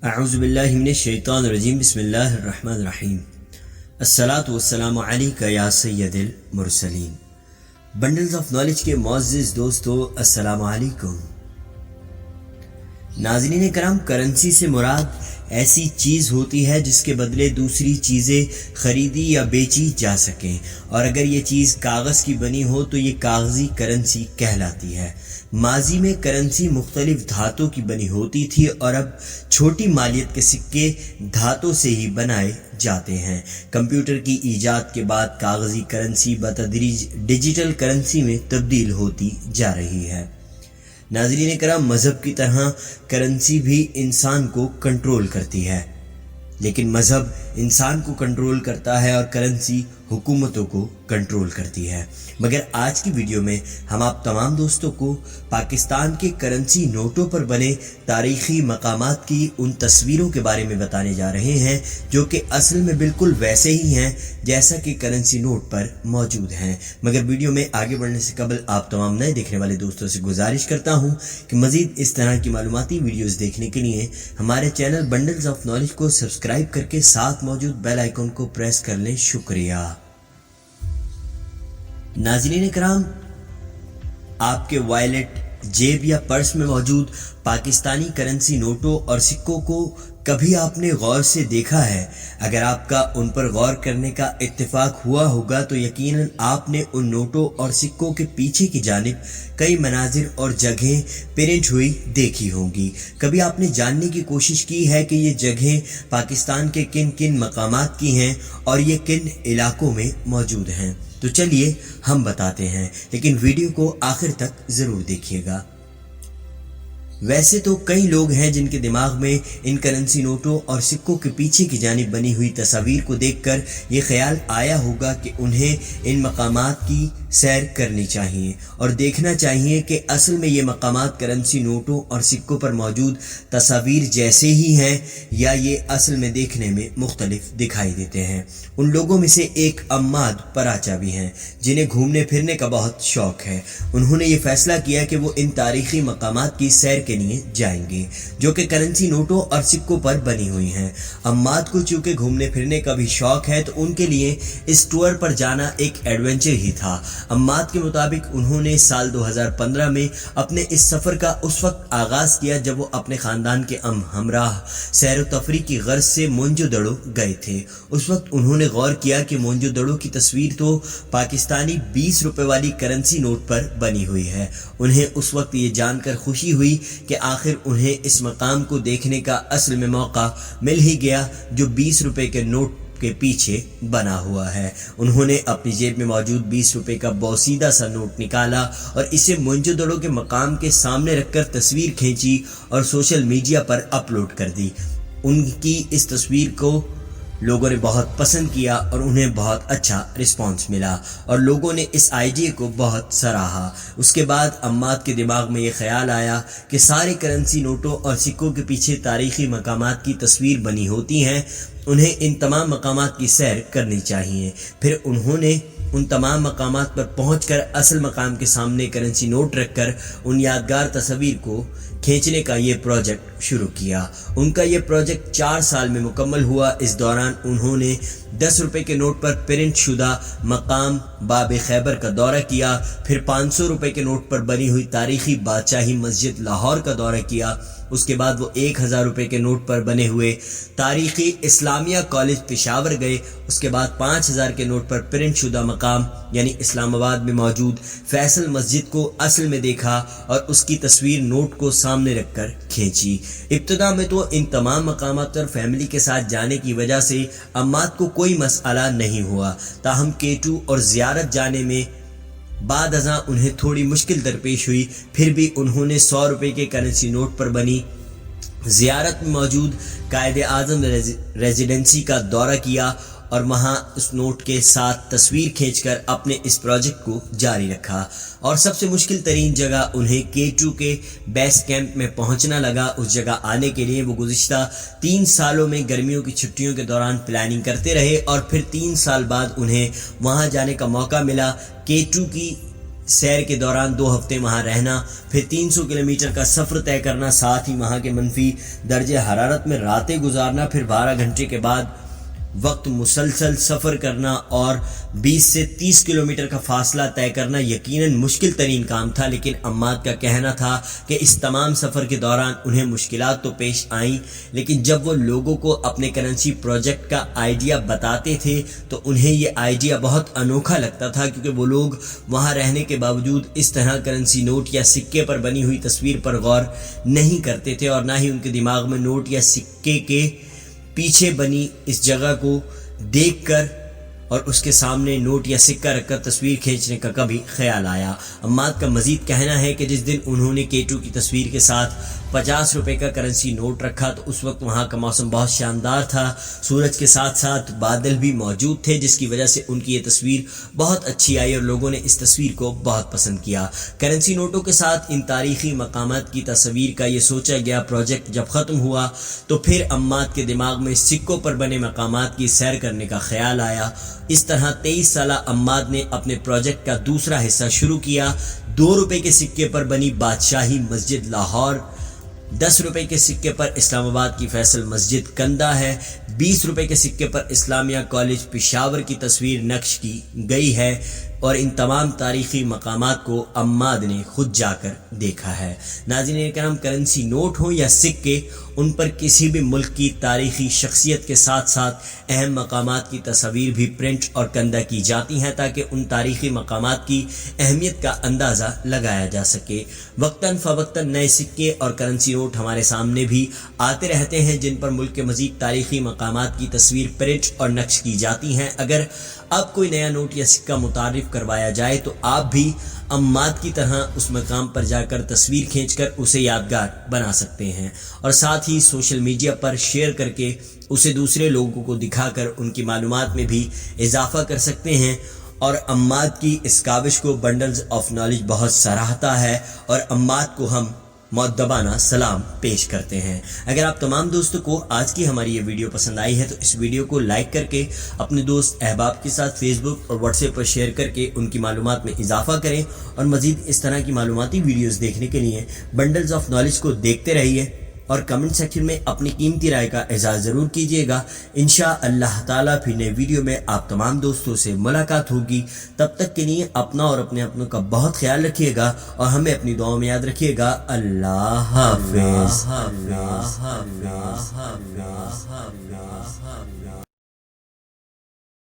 اعوذ باللہ من الشیطان الرجیم بسم اللہ الرحمن الرحیم الصلاۃ والسلام علیک یا سید المرسلین۔ بنڈلز آف نالج کے معزز دوستو، السلام علیکم۔ ناظرین کرام، کرنسی سے مراد ایسی چیز ہوتی ہے جس کے بدلے دوسری چیزیں خریدی یا بیچی جا سکیں، اور اگر یہ چیز کاغذ کی بنی ہو تو یہ کاغذی کرنسی کہلاتی ہے۔ ماضی میں کرنسی مختلف دھاتوں کی بنی ہوتی تھی اور اب چھوٹی مالیت کے سکے دھاتوں سے ہی بنائے جاتے ہیں۔ کمپیوٹر کی ایجاد کے بعد کاغذی کرنسی بتدریج ڈیجیٹل کرنسی میں تبدیل ہوتی جا رہی ہے۔ ناظرین کرام، مذہب کی طرح کرنسی بھی انسان کو کنٹرول کرتی ہے، لیکن مذہب انسان کو کنٹرول کرتا ہے اور کرنسی حکومتوں کو کنٹرول کرتی ہے۔ مگر آج کی ویڈیو میں ہم آپ تمام دوستوں کو پاکستان کے کرنسی نوٹوں پر بنے تاریخی مقامات کی ان تصویروں کے بارے میں بتانے جا رہے ہیں جو کہ اصل میں بالکل ویسے ہی ہیں جیسا کہ کرنسی نوٹ پر موجود ہیں۔ مگر ویڈیو میں آگے بڑھنے سے قبل آپ تمام نئے دیکھنے والے دوستوں سے گزارش کرتا ہوں کہ مزید اس طرح کی معلوماتی ویڈیوز دیکھنے کے لیے ہمارے چینل بنڈلز آف نالج کو سبسکرائب کر کے ساتھ موجود بیل آئیکن کو پریس کر لیں۔ شکریہ۔ ناظرین کرام، آپ کے وائلٹ، جیب یا پرس میں موجود پاکستانی کرنسی نوٹوں اور سکوں کو کبھی آپ نے غور سے دیکھا ہے؟ اگر آپ کا ان پر غور کرنے کا اتفاق ہوا ہوگا تو یقیناً آپ نے ان نوٹوں اور سکوں کے پیچھے کی جانب کئی مناظر اور جگہیں پرنٹ ہوئی دیکھی ہوں گی۔ کبھی آپ نے جاننے کی کوشش کی ہے کہ یہ جگہیں پاکستان کے کن کن مقامات کی ہیں اور یہ کن علاقوں میں موجود ہیں؟ تو چلیے ہم بتاتے ہیں، لیکن ویڈیو کو آخر تک ضرور دیکھیے گا۔ ویسے تو کئی لوگ ہیں جن کے دماغ میں ان کرنسی نوٹوں اور سکوں کے پیچھے کی جانب بنی ہوئی تصاویر کو دیکھ کر یہ خیال آیا ہوگا کہ انہیں ان مقامات کی سیر کرنی چاہیے اور دیکھنا چاہیے کہ اصل میں یہ مقامات کرنسی نوٹوں اور سکوں پر موجود تصاویر جیسے ہی ہیں یا یہ اصل میں دیکھنے میں مختلف دکھائی دیتے ہیں۔ ان لوگوں میں سے ایک عماد پراچا بھی ہیں جنہیں گھومنے پھرنے کا بہت شوق ہے۔ انہوں نے یہ فیصلہ کیا کہ وہ ان تاریخی مقامات کی سیر کے لیے جائیں گے جو کہ کرنسی نوٹوں اور سکوں پر بنی ہوئی ہیں۔ عماد کو چونکہ گھومنے پھرنے کا بھی شوق ہے تو ان کے لیے اس ٹور پر جانا ایک ایڈونچر ہی تھا۔ عماد کے مطابق انہوں نے سال 2015 میں اپنے اس سفر کا اس وقت آغاز کیا جب وہ اپنے خاندان کے ہمراہ سیر و تفریح کی غرض سے مونجو دڑو گئے تھے۔ اس وقت انہوں نے غور کیا کہ مونجو دڑو کی تصویر تو پاکستانی 20 روپے والی کرنسی نوٹ پر بنی ہوئی ہے۔ انہیں اس وقت یہ جان کر خوشی ہوئی کہ آخر انہیں اس مقام کو دیکھنے کا اصل میں موقع مل ہی گیا جو 20 روپے کے نوٹ کے پیچھے بنا ہوا ہے۔ انہوں نے اپنی جیب میں موجود 20 روپے کا بوسیدہ سا نوٹ نکالا اور اسے مونجو دڑو کے مقام کے سامنے رکھ کر تصویر کھینچی اور سوشل میڈیا پر اپلوڈ کر دی۔ ان کی اس تصویر کو لوگوں نے بہت پسند کیا اور انہیں بہت اچھا رسپانس ملا اور لوگوں نے اس آئیڈیا کو بہت سراہا۔ اس کے بعد عماد کے دماغ میں یہ خیال آیا کہ سارے کرنسی نوٹوں اور سکوں کے پیچھے تاریخی مقامات کی تصویر بنی ہوتی ہیں، انہیں ان تمام مقامات کی سیر کرنی چاہیے۔ پھر انہوں نے ان تمام مقامات پر پہنچ کر اصل مقام کے سامنے کرنسی نوٹ رکھ کر ان یادگار تصاویر کو کھینچنے کا یہ پروجیکٹ شروع کیا۔ ان کا یہ پروجیکٹ 4 سال میں مکمل ہوا۔ اس دوران انہوں نے 10 روپے کے نوٹ پر پرنٹ شدہ مقام باب خیبر کا دورہ کیا، پھر 500 روپے کے نوٹ پر بنی ہوئی تاریخی بادشاہی مسجد لاہور کا دورہ کیا۔ اس کے بعد وہ 1000 روپے کے نوٹ پر بنے ہوئے تاریخی اسلامیہ کالج پشاور گئے۔ اس کے بعد 5000 کے نوٹ پر پرنٹ شدہ مقام یعنی اسلام آباد میں موجود فیصل مسجد کو اصل میں دیکھا اور اس کی تصویر نوٹ کو سامنے رکھ کر کھینچی۔ ابتدا میں تو ان تمام مقامات پر فیملی کے ساتھ جانے کی وجہ سے عماد کو کوئی مسئلہ نہیں ہوا، تاہم K2 اور زیارت جانے میں بعد ازاں انہیں تھوڑی مشکل درپیش ہوئی۔ پھر بھی انہوں نے 100 روپے کے کرنسی نوٹ پر بنی زیارت میں موجود قائد اعظم ریزیڈنسی کا دورہ کیا اور وہاں اس نوٹ کے ساتھ تصویر کھینچ کر اپنے اس پروجیکٹ کو جاری رکھا۔ اور سب سے مشکل ترین جگہ انہیں K2 کے بیس کیمپ میں پہنچنا لگا۔ اس جگہ آنے کے لیے وہ گزشتہ 3 سالوں میں گرمیوں کی چھٹیوں کے دوران پلاننگ کرتے رہے اور پھر 3 سال بعد انہیں وہاں جانے کا موقع ملا۔ K2 کی سیر کے دوران 2 ہفتے وہاں رہنا، پھر 300 کلومیٹر کا سفر طے کرنا، ساتھ ہی وہاں کے منفی درجہ حرارت میں راتیں گزارنا، پھر 12 گھنٹے کے بعد وقت مسلسل سفر کرنا اور 20 سے 30 کلومیٹر کا فاصلہ طے کرنا یقیناً مشکل ترین کام تھا، لیکن عماد کا کہنا تھا کہ اس تمام سفر کے دوران انہیں مشکلات تو پیش آئیں، لیکن جب وہ لوگوں کو اپنے کرنسی پروجیکٹ کا آئیڈیا بتاتے تھے تو انہیں یہ آئیڈیا بہت انوکھا لگتا تھا، کیونکہ وہ لوگ وہاں رہنے کے باوجود اس طرح کرنسی نوٹ یا سکے پر بنی ہوئی تصویر پر غور نہیں کرتے تھے، اور نہ ہی ان کے دماغ میں نوٹ یا سکے کے پیچھے بنی اس جگہ کو دیکھ کر اور اس کے سامنے نوٹ یا سکہ رکھ کر تصویر کھینچنے کا کبھی خیال آیا۔ عماد کا مزید کہنا ہے کہ جس دن انہوں نے کیٹو کی تصویر کے ساتھ 50 روپے کا کرنسی نوٹ رکھا تو اس وقت وہاں کا موسم بہت شاندار تھا، سورج کے ساتھ ساتھ بادل بھی موجود تھے، جس کی وجہ سے ان کی یہ تصویر بہت اچھی آئی اور لوگوں نے اس تصویر کو بہت پسند کیا۔ کرنسی نوٹوں کے ساتھ ان تاریخی مقامات کی تصویر کا یہ سوچا گیا پروجیکٹ جب ختم ہوا تو پھر عماد کے دماغ میں سکوں پر بنے مقامات کی سیر کرنے کا خیال آیا۔ اس طرح 23 سالہ عماد نے اپنے پروجیکٹ کا دوسرا حصہ شروع کیا۔ 2 روپے کے سکے پر بنی بادشاہی مسجد لاہور، 10 روپے کے سکے پر اسلام آباد کی فیصل مسجد کندہ ہے، 20 روپے کے سکے پر اسلامیہ کالج پشاور کی تصویر نقش کی گئی ہے، اور ان تمام تاریخی مقامات کو عماد نے خود جا کر دیکھا ہے۔ ناظرین کرام، کرنسی نوٹ ہوں یا سکے، ان پر کسی بھی ملک کی تاریخی شخصیت کے ساتھ ساتھ اہم مقامات کی تصاویر بھی پرنٹ اور کندہ کی جاتی ہیں تاکہ ان تاریخی مقامات کی اہمیت کا اندازہ لگایا جا سکے۔ وقتاً فوقتاً نئے سکے اور کرنسی نوٹ ہمارے سامنے بھی آتے رہتے ہیں جن پر ملک کے مزید تاریخی مقامات کی تصویر پرنٹ اور نقش کی جاتی ہیں۔ اگر اب کوئی نیا نوٹ یا سکہ متعارف کروایا جائے تو آپ بھی عماد کی طرح اس مقام پر جا کر تصویر کھینچ کر اسے یادگار بنا سکتے ہیں، اور ساتھ ہی سوشل میڈیا پر شیئر کر کے اسے دوسرے لوگوں کو دکھا کر ان کی معلومات میں بھی اضافہ کر سکتے ہیں۔ اور عماد کی اس کاوش کو بنڈلز آف نالج بہت سراہتا ہے اور عماد کو ہم مؤدبانہ سلام پیش کرتے ہیں۔ اگر آپ تمام دوستوں کو آج کی ہماری یہ ویڈیو پسند آئی ہے تو اس ویڈیو کو لائک کر کے اپنے دوست احباب کے ساتھ فیس بک اور واٹس ایپ پر شیئر کر کے ان کی معلومات میں اضافہ کریں، اور مزید اس طرح کی معلوماتی ویڈیوز دیکھنے کے لیے بنڈلز آف نالج کو دیکھتے رہیے، اور کمنٹ سیکشن میں اپنی قیمتی رائے کا اظہار ضرور کیجیے گا۔ انشاءاللہ تعالیٰ پھر نئے ویڈیو میں آپ تمام دوستوں سے ملاقات ہوگی۔ تب تک کے لیے اپنا اور اپنے اپنوں کا بہت خیال رکھیے گا، اور ہمیں اپنی دعاؤں میں یاد رکھیے گا۔ اللہ حافظ۔